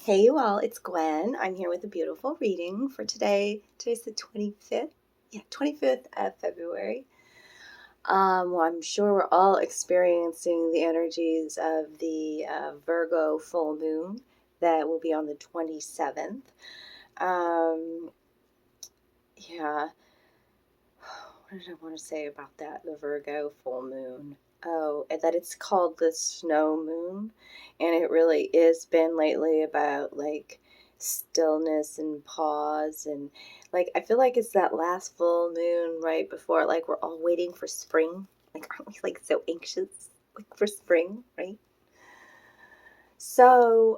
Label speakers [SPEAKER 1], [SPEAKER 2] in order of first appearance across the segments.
[SPEAKER 1] Hey you all, it's Gwen. I'm here with a beautiful reading for today. Today's the 25th. Yeah, 25th of February. Well, I'm sure we're all experiencing the energies of the Virgo full moon that will be on the 27th. Yeah. What did I want to say about that? The Virgo full moon. Oh, and that it's called the snow moon. And it really is been lately about like stillness and pause. And like, I feel like it's that last full moon right before, like, we're all waiting for spring. Like, aren't we like so anxious like for spring, right? So,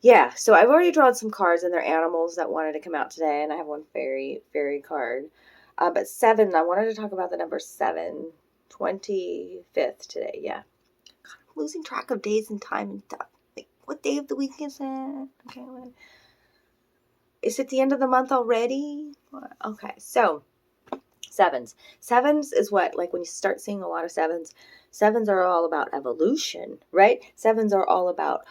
[SPEAKER 1] yeah, so I've already drawn some cards and they're animals that wanted to come out today, and I have one fairy card. But 7, I wanted to talk about the number 7, 25th today, yeah. God, I'm losing track of days and time and stuff. Like, what day of the week is it? Okay, is it the end of the month already? Okay, so, sevens. Sevens is what, like when you start seeing a lot of sevens are all about evolution, right? Sevens are all about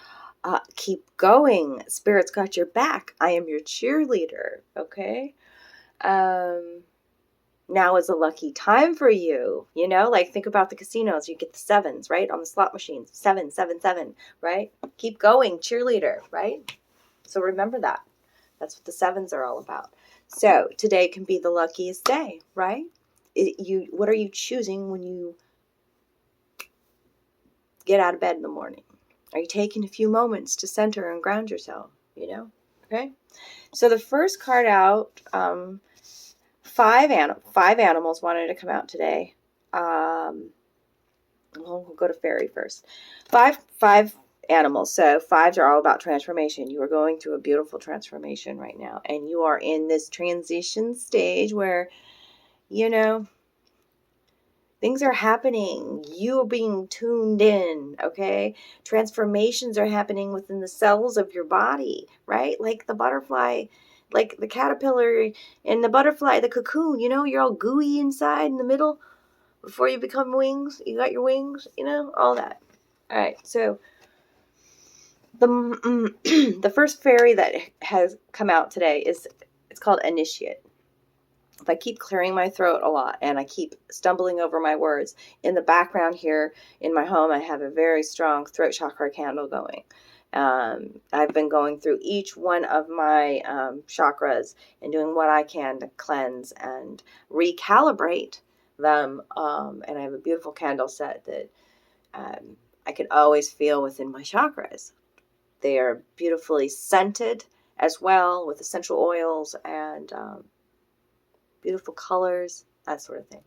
[SPEAKER 1] keep going. Spirit's got your back. I am your cheerleader. Okay. Now is a lucky time for you. You know, like think about the casinos. You get the 7s, right? On the slot machines. 7, 7, 7, right? Keep going. Cheerleader, right? So remember that. That's what the 7s are all about. So today can be the luckiest day, right? What are you choosing when you get out of bed in the morning? Are you taking a few moments to center and ground yourself? You know? Okay. So the first card out, five animals wanted to come out today. We'll go to Faery first. Five animals. So 5s are all about transformation. You are going through a beautiful transformation right now, and you are in this transition stage where, you know, things are happening. You are being tuned in, okay? Transformations are happening within the cells of your body, right? Like the butterfly, like the caterpillar and the butterfly, the cocoon, you know, you're all gooey inside in the middle before you become wings. You got your wings, you know, all that. All right, so the first fairy that has come out today it's called Initiate. If I keep clearing my throat a lot and I keep stumbling over my words, in the background here in my home, I have a very strong throat chakra candle going. I've been going through each one of my chakras and doing what I can to cleanse and recalibrate them. And I have a beautiful candle set that I can always feel within my chakras. They are beautifully scented as well with essential oils and beautiful colors, that sort of thing.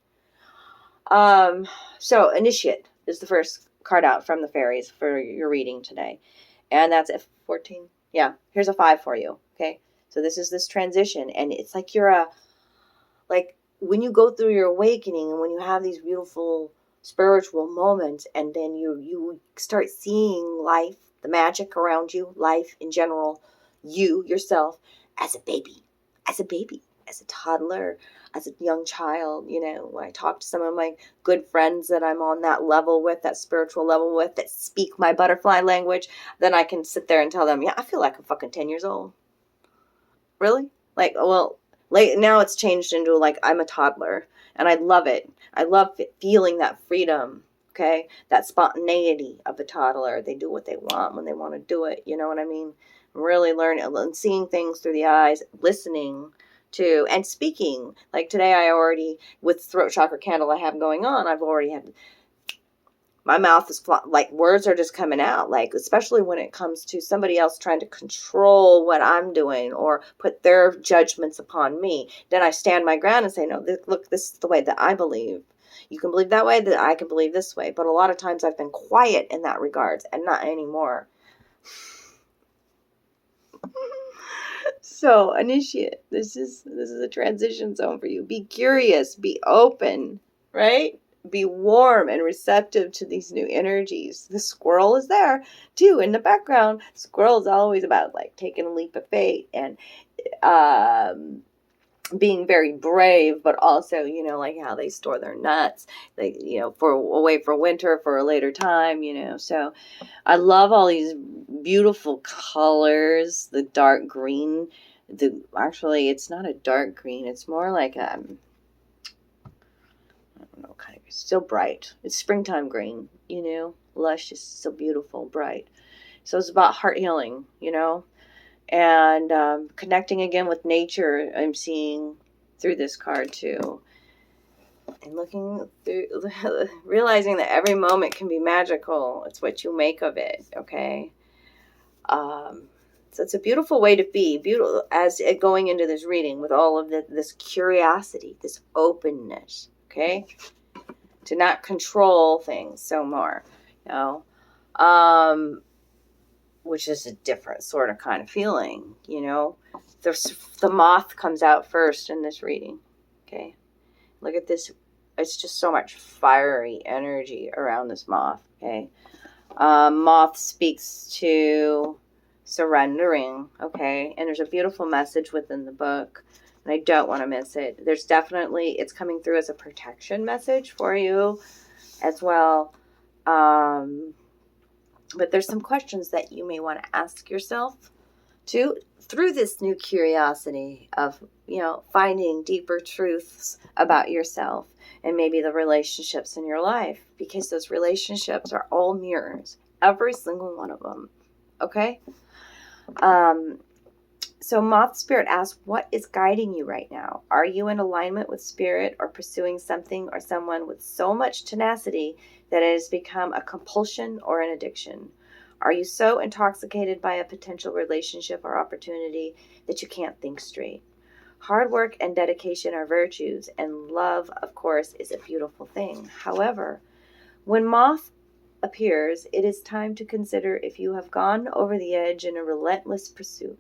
[SPEAKER 1] So Initiate is the first card out from the fairies for your reading today. And that's it. 14. Yeah, here's a 5 for you. Okay. So this is this transition, and it's like like when you go through your awakening and when you have these beautiful spiritual moments, and then you start seeing life, the magic around you, life in general, you yourself as a baby, as a toddler, as a young child. You know, when I talk to some of my good friends that I'm on that level with, that spiritual level with, that speak my butterfly language, then I can sit there and tell them, yeah, I feel like I'm fucking 10 years old. Really? Like, well, late now it's changed into like I'm a toddler, and I love it. I love feeling that freedom. Okay, that spontaneity of the toddler. They do what they want when they want to do it. You know what I mean? Really learning and seeing things through the eyes, listening to and speaking. Like today, I already, with throat chakra candle I have going on, I've already had, my mouth is like words are just coming out, like especially when it comes to somebody else trying to control what I'm doing or put their judgments upon me. Then I stand my ground and say, no, look, this is the way that I believe. You can believe that way, that I can believe this way. But a lot of times I've been quiet in that regards, and not anymore. So Initiate, this is a transition zone for you. Be curious, be open, right? Be warm and receptive to these new energies. The squirrel is there too in the background. Squirrel is always about like taking a leap of faith and being very brave, but also, you know, like how they store their nuts, they, you know, for away for winter for a later time, you know. So I love all these beautiful colors, the dark green. Actually, it's not a dark green. It's more like I don't know, kind of still bright. It's springtime green, lush, is so beautiful, bright. So it's about heart healing, and connecting again with nature. I'm seeing through this card too. And looking through, realizing that every moment can be magical. It's what you make of it, okay? So it's a beautiful way to be, beautiful as going into this reading with all of this curiosity, this openness, okay? To not control things so more, which is a different sort of kind of feeling, The moth comes out first in this reading, okay? Look at this. It's just so much fiery energy around this moth, okay? Moth speaks to surrendering, okay? And there's a beautiful message within the book, and I don't want to miss it. It's coming through as a protection message for you as well. But there's some questions that you may want to ask yourself too, through this new curiosity of, finding deeper truths about yourself and maybe the relationships in your life, because those relationships are all mirrors, every single one of them. Okay? So Moth Spirit asks, what is guiding you right now? Are you in alignment with Spirit or pursuing something or someone with so much tenacity that it has become a compulsion or an addiction? Are you so intoxicated by a potential relationship or opportunity that you can't think straight? Hard work and dedication are virtues, and love, of course, is a beautiful thing. However, when Moth appears, it is time to consider if you have gone over the edge in a relentless pursuit.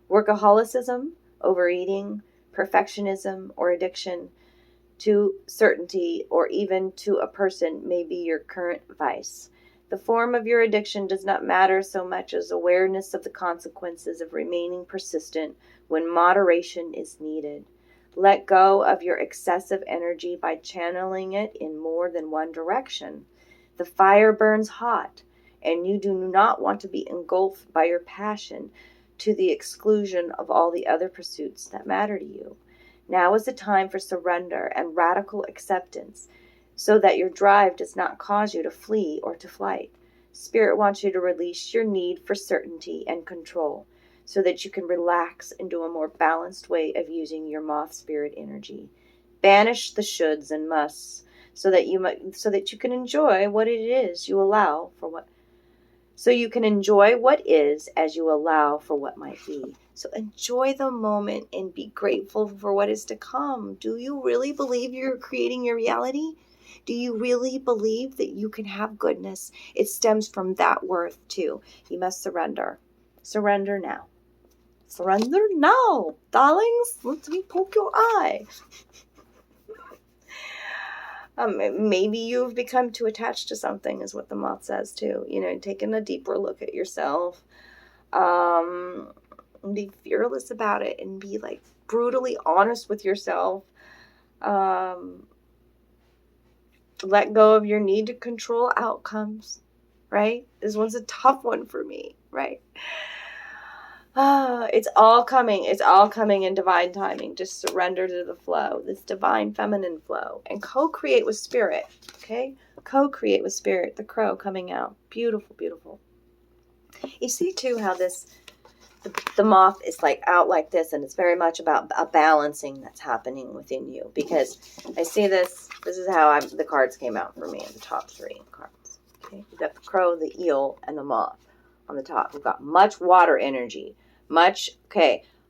[SPEAKER 1] Workaholicism, overeating, perfectionism, or addiction to certainty or even to a person may be your current vice. The form of your addiction does not matter so much as awareness of the consequences of remaining persistent when moderation is needed. Let go of your excessive energy by channeling it in more than one direction. The fire burns hot, and you do not want to be engulfed by your passion to the exclusion of all the other pursuits that matter to you. Now is the time for surrender and radical acceptance, so that your drive does not cause you to flee or to flight. Spirit wants you to release your need for certainty and control, so that you can relax into a more balanced way of using your Moth Spirit energy. Banish the shoulds and musts, so that you can enjoy what it is you allow for what. So you can enjoy what is as you allow for what might be. So enjoy the moment and be grateful for what is to come. Do you really believe you're creating your reality? Do you really believe that you can have goodness? It stems from that worth too. You must surrender. Surrender now. Surrender now, darlings. Let me poke your eye. Maybe you've become too attached to something, is what the moth says too. Taking a deeper look at yourself. Be fearless about it and be like brutally honest with yourself. Let go of your need to control outcomes, right? This one's a tough one for me, right? It's all coming. It's all coming in divine timing. Just surrender to the flow, this divine feminine flow, and co-create with Spirit, okay? Co-create with Spirit, the crow coming out. Beautiful, beautiful. You see, too, how the moth is like out like this, and it's very much about a balancing that's happening within you, because I see this is how the cards came out for me in the top three cards. Okay, you've got the crow, the eel, and the moth on the top. We've got much water energy,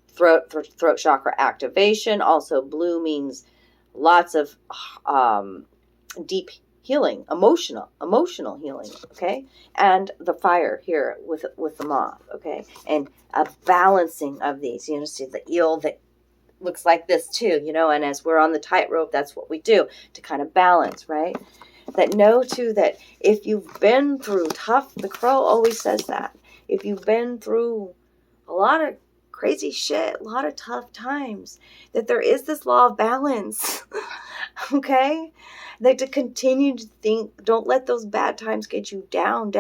[SPEAKER 1] throat chakra activation. Also, blue means lots of deep healing, emotional healing, okay? And the fire here with the moth, okay? And a balancing of these. See the eel that looks like this too, and as we're on the tightrope, that's what we do to kind of balance, right? That know too that if you've been through tough, the crow always says that, if you've been through a lot of crazy shit, a lot of tough times, that there is this law of balance, okay? That to continue to think, don't let those bad times get you down,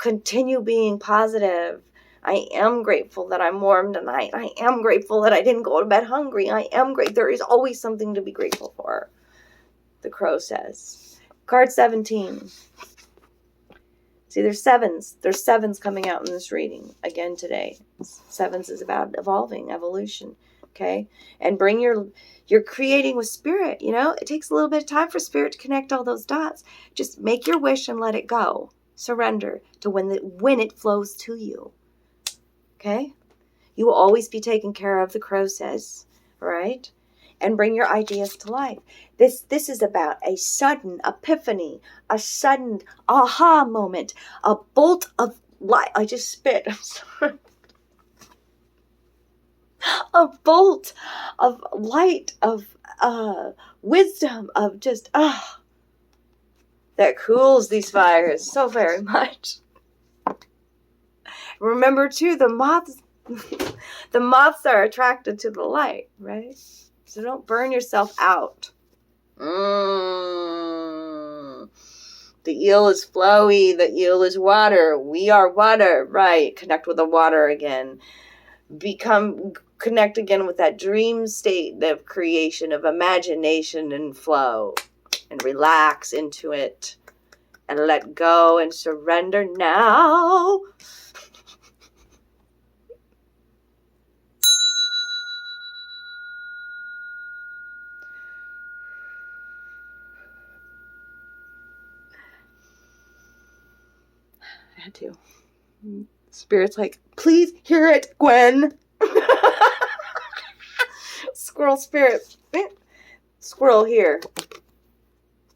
[SPEAKER 1] Continue being positive. I am grateful that I'm warm tonight. I am grateful that I didn't go to bed hungry. I am great. There is always something to be grateful for, the crow says. Card 17. See, there's sevens. There's sevens coming out in this reading again today. Sevens is about evolving, evolution. Okay? And bring you're creating with spirit, you know? It takes a little bit of time for spirit to connect all those dots. Just make your wish and let it go. Surrender to when it flows to you. Okay? You will always be taken care of, the crow says, right? And bring your ideas to life. This is about a sudden epiphany, a sudden aha moment, a bolt of light. I just spit. I'm sorry. A bolt of light, of wisdom, of just that cools these fires so very much. Remember too, the moths are attracted to the light, right? So don't burn yourself out. The eel is flowy. The eel is water. We are water, right? Connect with the water again. Connect again with that dream state of creation, of imagination and flow. And relax into it. And let go and surrender now. I had to. Spirit's like, please hear it, Gwyn. Squirrel spirit. Squirrel here.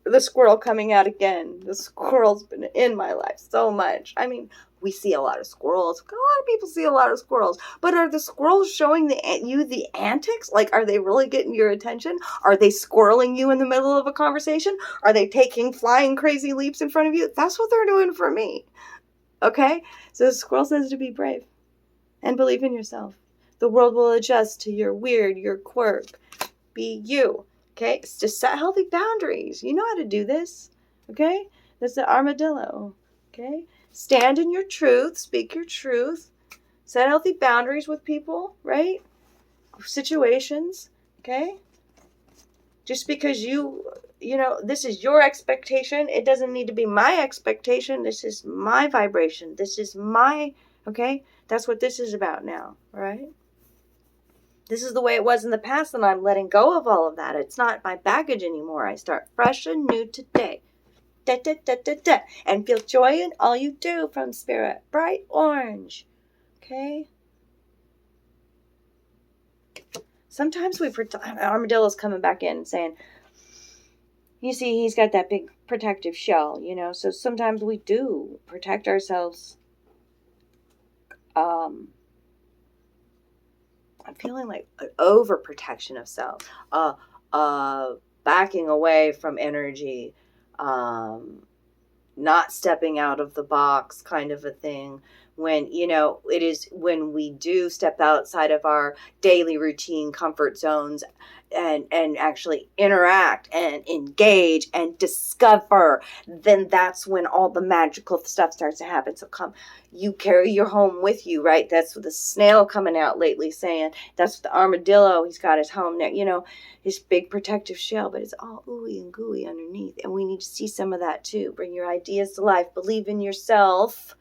[SPEAKER 1] The squirrel coming out again. The squirrel's been in my life so much. I mean, we see a lot of squirrels. A lot of people see a lot of squirrels. But are the squirrels showing you the antics? Like, are they really getting your attention? Are they squirreling you in the middle of a conversation? Are they taking flying crazy leaps in front of you? That's what they're doing for me. Okay? So the squirrel says to be brave and believe in yourself. The world will adjust to your weird, your quirk. Be you. Okay? It's just set healthy boundaries. You know how to do this. Okay? That's the armadillo. Okay? Stand in your truth. Speak your truth. Set healthy boundaries with people, right? Situations. Okay? Just because you know, this is your expectation. It doesn't need to be my expectation. This is my vibration. This is my, okay? That's what this is about now, right? This is the way it was in the past, and I'm letting go of all of that. It's not my baggage anymore. I start fresh and new today. Da, da, da, da, da. And feel joy in all you do from spirit. Bright orange. Okay? Sometimes Armadillo's coming back in and saying, you see, he's got that big protective shell, you know, so sometimes we do protect ourselves. I'm feeling like an overprotection of self, backing away from energy, not stepping out of the box kind of a thing. When, you know, it is when we do step outside of our daily routine comfort zones and actually interact and engage and discover, then that's when all the magical stuff starts to happen. So you carry your home with you, right? That's what the snail coming out lately saying. That's what the armadillo, he's got his home there, you know, his big protective shell, but it's all ooey and gooey underneath. And we need to see some of that too. Bring your ideas to life. Believe in yourself.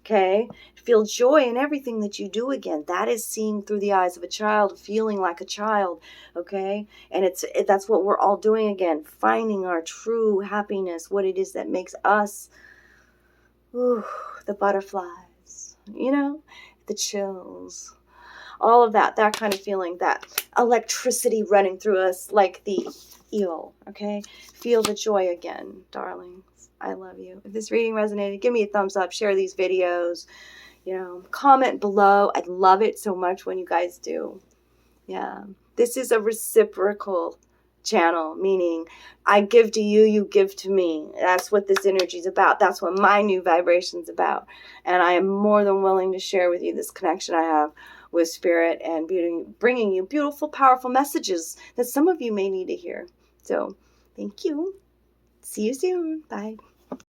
[SPEAKER 1] Okay? Feel joy in everything that you do again. That is seeing through the eyes of a child, feeling like a child. Okay? And that's what we're all doing again. Finding our true happiness, what it is that makes us, the butterflies, you know, the chills, all of that kind of feeling, that electricity running through us like the eel. Okay? Feel the joy again, darling. I love you. If this reading resonated, give me a thumbs up, share these videos, you know, comment below. I'd love it so much when you guys do. Yeah. This is a reciprocal channel, meaning I give to you, you give to me. That's what this energy is about. That's what my new vibration is about. And I am more than willing to share with you this connection I have with spirit and bringing you beautiful, powerful messages that some of you may need to hear. So thank you. See you soon. Bye.